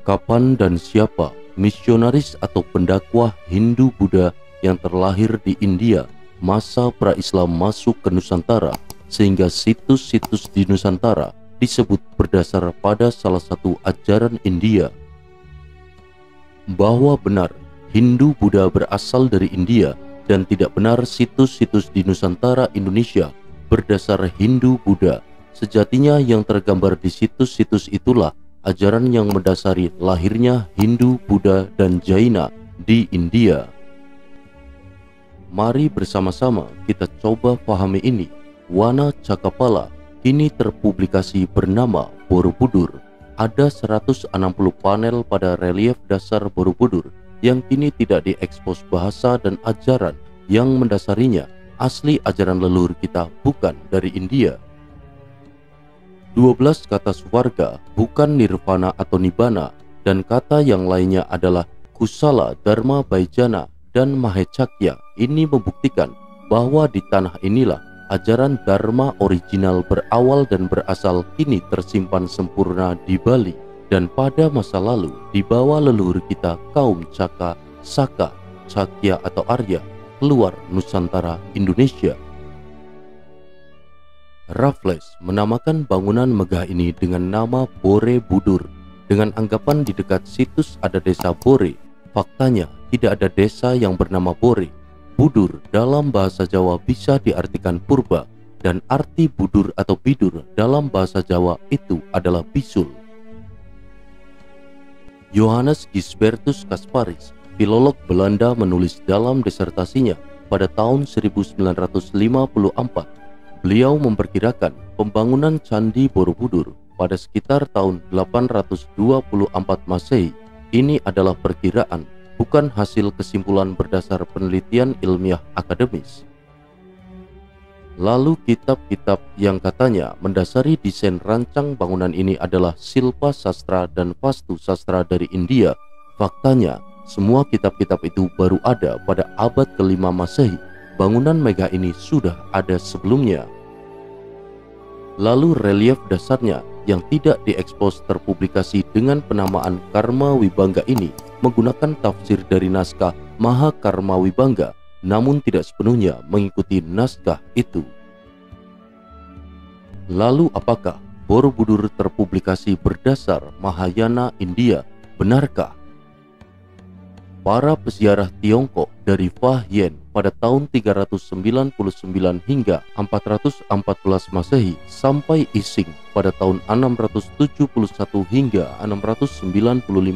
Kapan dan siapa misionaris atau pendakwah Hindu-Buddha yang terlahir di India masa pra-Islam masuk ke Nusantara, sehingga situs-situs di Nusantara disebut berdasar pada salah satu ajaran India? Bahwa benar Hindu-Buddha berasal dari India dan tidak benar situs-situs di Nusantara Indonesia berdasar Hindu-Buddha, sejatinya yang tergambar di situs-situs itulah ajaran yang mendasari lahirnya Hindu, Buddha, dan Jaina di India. Mari bersama-sama kita coba pahami ini. Wana Cakapala kini terpublikasi bernama Borobudur. Ada 160 panel pada relief dasar Borobudur yang kini tidak diekspos bahasa dan ajaran yang mendasarinya asli ajaran leluhur kita, bukan dari India. 12 kata swarga bukan nirvana atau nibbana, dan kata yang lainnya adalah kusala, dharma, baijana, dan mahecakya. Ini membuktikan bahwa di tanah inilah ajaran dharma original berawal dan berasal kini tersimpan sempurna di Bali, dan pada masa lalu dibawa leluhur kita kaum Caka, Saka, Cakya atau Arya keluar Nusantara Indonesia. Raffles menamakan bangunan megah ini dengan nama Borobudur dengan anggapan di dekat situs ada desa Bore. Faktanya tidak ada desa yang bernama Bore. Budur dalam bahasa Jawa bisa diartikan purba, dan arti budur atau bidur dalam bahasa Jawa itu adalah bisul. Johannes Gisbertus Kasparis, filolog Belanda, menulis dalam disertasinya pada tahun 1954. Beliau memperkirakan pembangunan Candi Borobudur pada sekitar tahun 824 Masehi. Ini adalah perkiraan, bukan hasil kesimpulan berdasar penelitian ilmiah akademis. Lalu kitab-kitab yang katanya mendasari desain rancang bangunan ini adalah Silpa Sastra dan Vastu Sastra dari India. Faktanya, semua kitab-kitab itu baru ada pada abad ke-5 Masehi. Bangunan megah ini sudah ada sebelumnya. Lalu relief dasarnya yang tidak diekspos terpublikasi dengan penamaan Karma Wibangga ini menggunakan tafsir dari naskah Maha Karma Wibangga, namun tidak sepenuhnya mengikuti naskah itu. Lalu apakah Borobudur terpublikasi berdasar Mahayana India? Benarkah? Para peziarah Tiongkok dari Fahyen pada tahun 399 hingga 414 Masehi sampai Ising pada tahun 671 hingga 695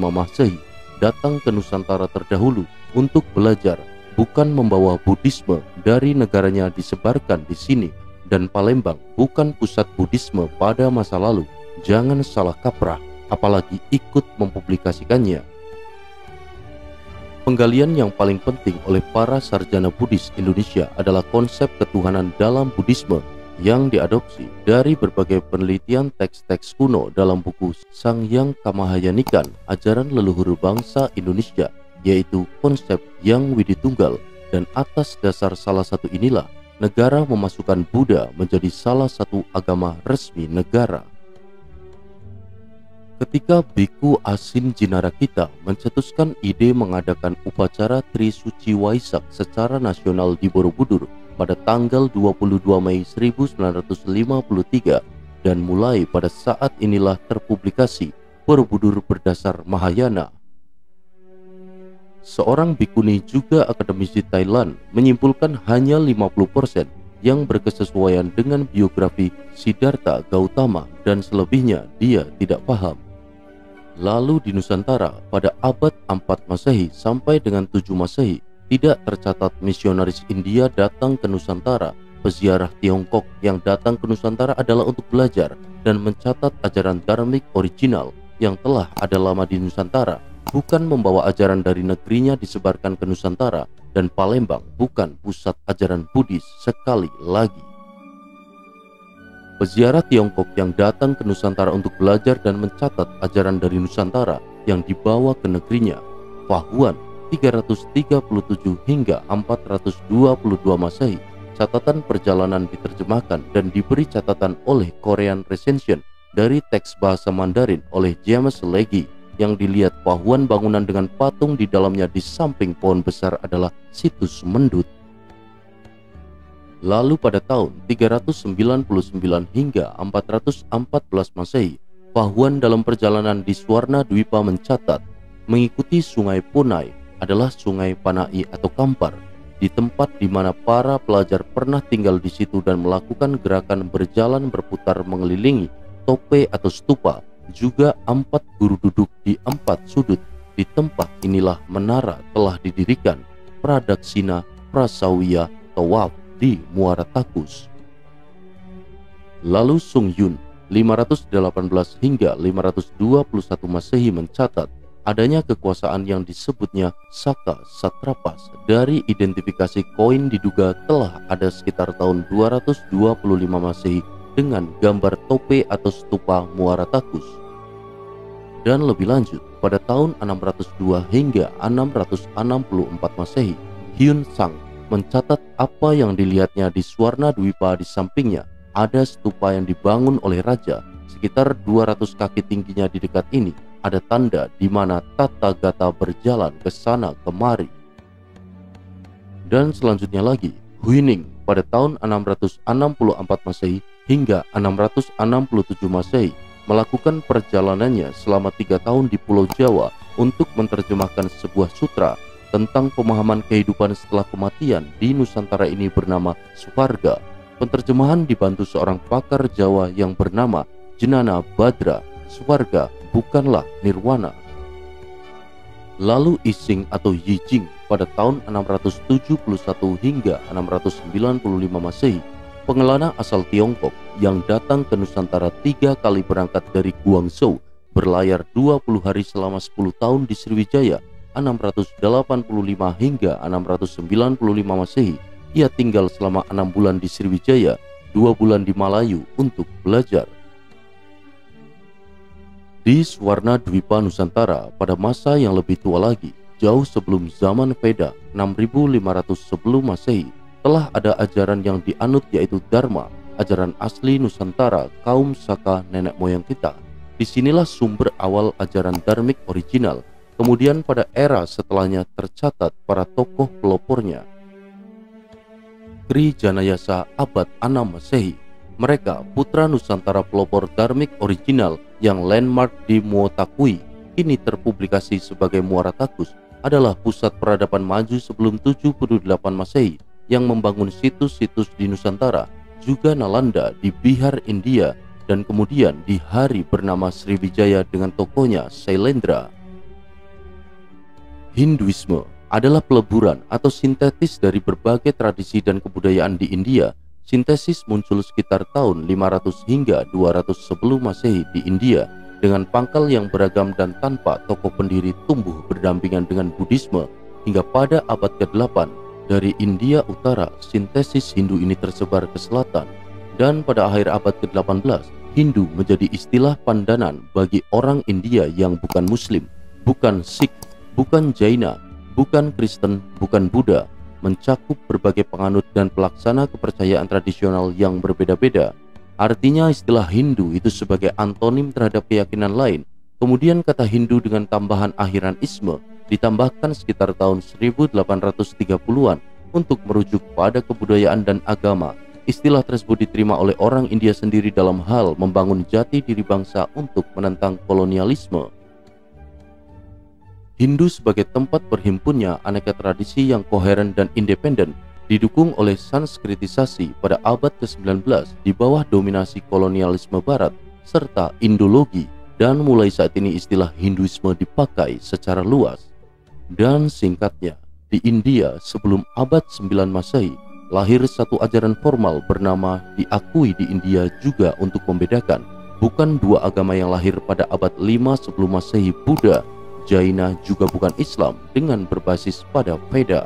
Masehi datang ke Nusantara terdahulu untuk belajar, bukan membawa Buddhisme dari negaranya disebarkan di sini, dan Palembang bukan pusat Buddhisme pada masa lalu. Jangan salah kaprah, apalagi ikut mempublikasikannya. Penggalian yang paling penting oleh para sarjana Buddhis Indonesia adalah konsep ketuhanan dalam Buddhisme yang diadopsi dari berbagai penelitian teks-teks kuno dalam buku Sangyang Kamahayanikan, ajaran leluhur bangsa Indonesia, yaitu konsep Yang Widitunggal, dan atas dasar salah satu inilah negara memasukkan Buddha menjadi salah satu agama resmi negara. Ketika Biku Asin Jinarakita mencetuskan ide mengadakan upacara Trisuci Waisak secara nasional di Borobudur pada tanggal 22 Mei 1953, dan mulai pada saat inilah terpublikasi Borobudur berdasar Mahayana. Seorang bikuni juga akademisi Thailand menyimpulkan hanya 50% yang berkesesuaian dengan biografi Siddhartha Gautama, dan selebihnya dia tidak paham. Lalu di Nusantara pada abad 4 Masehi sampai dengan 7 Masehi tidak tercatat misionaris India datang ke Nusantara. Peziarah Tiongkok yang datang ke Nusantara adalah untuk belajar dan mencatat ajaran dharmik original yang telah ada lama di Nusantara, bukan membawa ajaran dari negerinya disebarkan ke Nusantara, dan Palembang bukan pusat ajaran Buddhis sekali lagi. Peziarah Tiongkok yang datang ke Nusantara untuk belajar dan mencatat ajaran dari Nusantara yang dibawa ke negerinya, Fahuan 337 hingga 422 Masehi. Catatan perjalanan diterjemahkan dan diberi catatan oleh Korean Recension dari teks bahasa Mandarin oleh James Legge yang dilihat Fahuan bangunan dengan patung di dalamnya di samping pohon besar adalah situs Mendut. Lalu pada tahun 399 hingga 414 Masehi, Fahuan dalam perjalanan di Swarna Dwipa mencatat mengikuti sungai Punai adalah sungai Panai atau Kampar, di tempat di mana para pelajar pernah tinggal di situ dan melakukan gerakan berjalan berputar mengelilingi tope atau stupa. Juga 4 guru duduk di 4 sudut. Di tempat inilah menara telah didirikan Pradaksina Prasawiya Tawaf di Muara Takus. Lalu Sung Yun 518 hingga 521 Masehi mencatat adanya kekuasaan yang disebutnya Saka Satrapas. Dari identifikasi koin diduga telah ada sekitar tahun 225 Masehi dengan gambar tope atau stupa Muara Takus. Dan lebih lanjut, pada tahun 602 hingga 664 Masehi, Hyun Sang mencatat apa yang dilihatnya di Swarna Dwipa. Di sampingnya ada stupa yang dibangun oleh raja sekitar 200 kaki tingginya. Di dekat ini ada tanda di mana Tathagata berjalan ke sana kemari. Dan selanjutnya lagi, Huining pada tahun 664 Masehi hingga 667 Masehi melakukan perjalanannya selama 3 tahun di Pulau Jawa untuk menerjemahkan sebuah sutra tentang pemahaman kehidupan setelah kematian di Nusantara ini bernama Suvarga. Penerjemahan dibantu seorang pakar Jawa yang bernama Jenana Badra. Suvarga bukanlah nirwana. Lalu Ising atau Yijing pada tahun 671 hingga 695 Masehi, pengelana asal Tiongkok yang datang ke Nusantara 3 kali berangkat dari Guangzhou, berlayar 20 hari selama 10 tahun di Sriwijaya 685 hingga 695 Masehi. Ia tinggal selama 6 bulan di Sriwijaya, 2 bulan di Malayu untuk belajar. Di Swarna Dwipa Nusantara pada masa yang lebih tua lagi, jauh sebelum zaman Veda 6500 sebelum Masehi, telah ada ajaran yang dianut yaitu Dharma, ajaran asli Nusantara kaum Saka nenek moyang kita. Disinilah sumber awal ajaran dharmik original. Kemudian pada era setelahnya tercatat para tokoh pelopornya. Kri Janayasa abad 6 Masehi. Mereka putra Nusantara pelopor dharmik original yang landmark di Muotakui, kini terpublikasi sebagai Muara Takus, adalah pusat peradaban maju sebelum 78 Masehi yang membangun situs-situs di Nusantara, juga Nalanda di Bihar, India, dan kemudian di hari bernama Sriwijaya dengan tokohnya Sailendra. Hinduisme adalah peleburan atau sintetis dari berbagai tradisi dan kebudayaan di India. Sintesis muncul sekitar tahun 500 hingga 200 sebelum Masehi di India dengan pangkal yang beragam dan tanpa tokoh pendiri tumbuh berdampingan dengan Buddhisme hingga pada abad ke-8. Dari India Utara, sintesis Hindu ini tersebar ke selatan, dan pada akhir abad ke-18, Hindu menjadi istilah pandanan bagi orang India yang bukan Muslim, bukan Sikh, bukan Jaina, bukan Kristen, bukan Buddha, mencakup berbagai penganut dan pelaksana kepercayaan tradisional yang berbeda-beda. Artinya istilah Hindu itu sebagai antonim terhadap keyakinan lain. Kemudian kata Hindu dengan tambahan akhiran isme ditambahkan sekitar tahun 1830-an untuk merujuk pada kebudayaan dan agama. Istilah tersebut diterima oleh orang India sendiri dalam hal membangun jati diri bangsa untuk menentang kolonialisme. Hindu sebagai tempat berhimpunnya aneka tradisi yang koheren dan independen didukung oleh sanskritisasi pada abad ke-19 di bawah dominasi kolonialisme barat serta Indologi, dan mulai saat ini istilah Hinduisme dipakai secara luas. Dan singkatnya, di India sebelum abad 9 Masehi lahir satu ajaran formal bernama diakui di India juga untuk membedakan bukan dua agama yang lahir pada abad 5 sebelum Masehi, Buddha, Jaina, juga bukan Islam dengan berbasis pada Veda.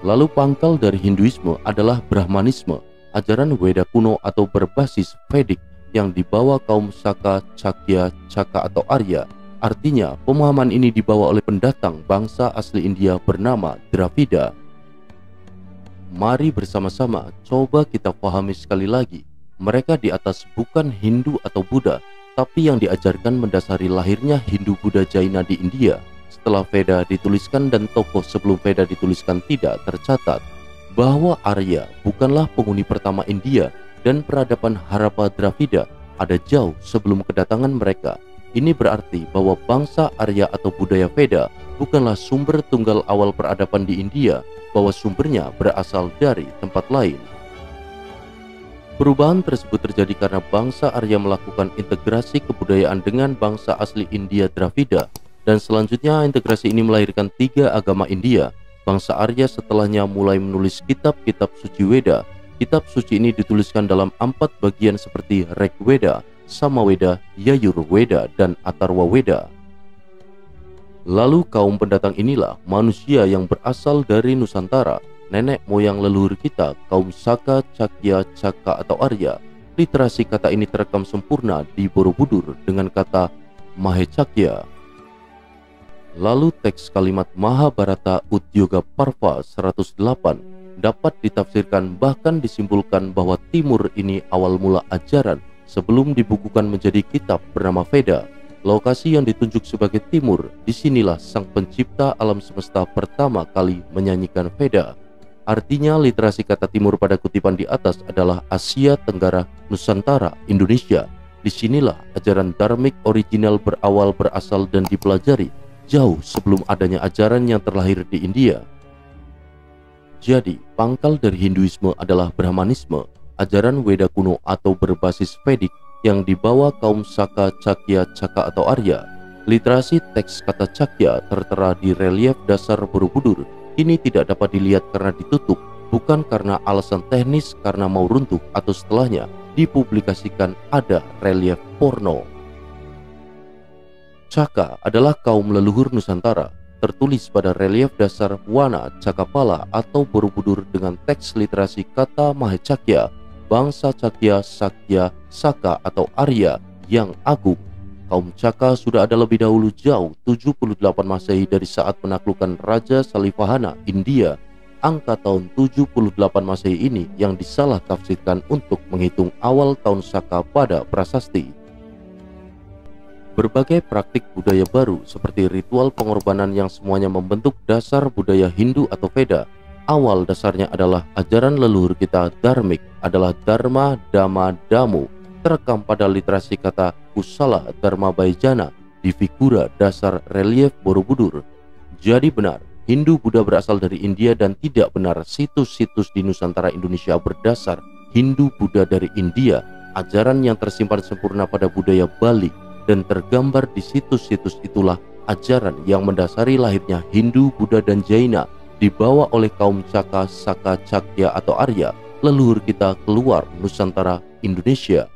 Lalu pangkal dari Hinduisme adalah Brahmanisme, ajaran Weda kuno atau berbasis Vedic yang dibawa kaum Saka, Cakya, Caka atau Arya. Artinya pemahaman ini dibawa oleh pendatang bangsa asli India bernama Dravida. Mari bersama-sama coba kita pahami sekali lagi, mereka di atas bukan Hindu atau Buddha, tapi yang diajarkan mendasari lahirnya Hindu Buddha Jaina di India. Setelah Veda dituliskan dan tokoh sebelum Veda dituliskan tidak tercatat, bahwa Arya bukanlah penghuni pertama India dan peradaban Harappa Dravida ada jauh sebelum kedatangan mereka. Ini berarti bahwa bangsa Arya atau budaya Veda bukanlah sumber tunggal awal peradaban di India, bahwa sumbernya berasal dari tempat lain. Perubahan tersebut terjadi karena bangsa Arya melakukan integrasi kebudayaan dengan bangsa asli India Dravida, dan selanjutnya integrasi ini melahirkan 3 agama India. Bangsa Arya setelahnya mulai menulis kitab-kitab suci Weda. Kitab suci ini dituliskan dalam 4 bagian seperti Rig Weda, Samaweda, Yajurveda, dan Atharva Weda. Lalu kaum pendatang inilah manusia yang berasal dari Nusantara, nenek moyang leluhur kita, kaum Saka, Cakya, Caka atau Arya. Literasi kata ini terekam sempurna di Borobudur dengan kata Mahecakya. Lalu teks kalimat Mahabharata Udyoga Parva 108 dapat ditafsirkan bahkan disimpulkan bahwa Timur ini awal mula ajaran sebelum dibukukan menjadi kitab bernama Veda. Lokasi yang ditunjuk sebagai Timur, disinilah sang pencipta alam semesta pertama kali menyanyikan Veda. Artinya literasi kata Timur pada kutipan di atas adalah Asia Tenggara, Nusantara, Indonesia. Disinilah ajaran dharmik original berawal, berasal dan dipelajari jauh sebelum adanya ajaran yang terlahir di India. Jadi, pangkal dari Hinduisme adalah Brahmanisme, ajaran Weda kuno atau berbasis Vedic yang dibawa kaum Saka, Cakya, Caka atau Arya. Literasi teks kata Cakya tertera di relief dasar Borobudur. Ini tidak dapat dilihat karena ditutup, bukan karena alasan teknis karena mau runtuh atau setelahnya dipublikasikan ada relief porno. Caka adalah kaum leluhur Nusantara, tertulis pada relief dasar Wana Cakapala atau Borobudur dengan teks literasi kata Mahecakya, bangsa Cakya, Sakya, Saka atau Arya yang agung. Kaum Caka sudah ada lebih dahulu jauh 78 Masehi dari saat menaklukkan Raja Salivahana, India. Angka tahun 78 Masehi ini yang disalah tafsirkan untuk menghitung awal tahun Saka pada prasasti. Berbagai praktik budaya baru seperti ritual pengorbanan yang semuanya membentuk dasar budaya Hindu atau Veda. Awal dasarnya adalah ajaran leluhur kita dharmik adalah Dharma, Dhamma, Damu, terekam pada literasi kata Kusala Dharma Baijana di figura dasar relief Borobudur. Jadi benar, Hindu Buddha berasal dari India dan tidak benar situs-situs di Nusantara Indonesia berdasar Hindu Buddha dari India. Ajaran yang tersimpan sempurna pada budaya Bali dan tergambar di situs-situs itulah ajaran yang mendasari lahirnya Hindu, Buddha, dan Jaina dibawa oleh kaum Caka, Saka, Cakya atau Arya, leluhur kita keluar Nusantara Indonesia.